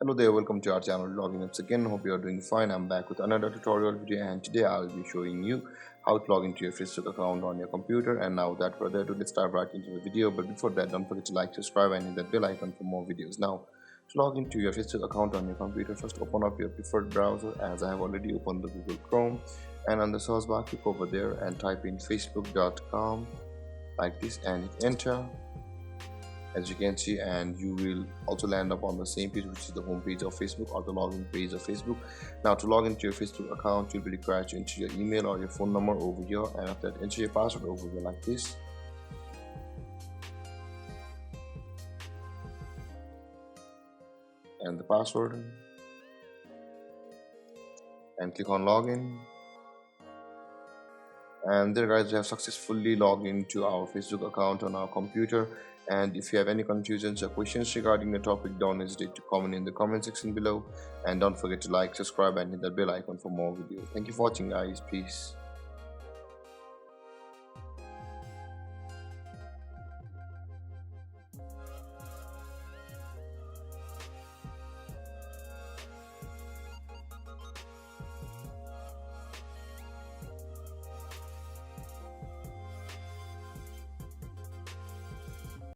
Hello there, welcome to our channel Logging Apps again. Hope you are doing fine. I'm back with another tutorial video and today I'll be showing you how to log into your Facebook account on your computer. And now without further ado, let's start right into the video. But before that, don't forget to like, subscribe and hit that bell icon for more videos. Now, to log into your Facebook account on your computer, first open up your preferred browser as I have already opened the Google Chrome. And on the search bar, click over there and type in facebook.com like this and hit enter, as you can see, and you will also land up on the same page, which is the home page of Facebook or the login page of Facebook. Now to log into your Facebook account, you'll be required to enter your email or your phone number over here, and after that enter your password over here like this, and the password, and click on login. And there guys, we have successfully logged into our Facebook account on our computer. And if you have any confusions or questions regarding the topic, don't hesitate to comment in the comment section below, and don't forget to like, subscribe and hit that bell icon for more videos. Thank you for watching guys. Peace.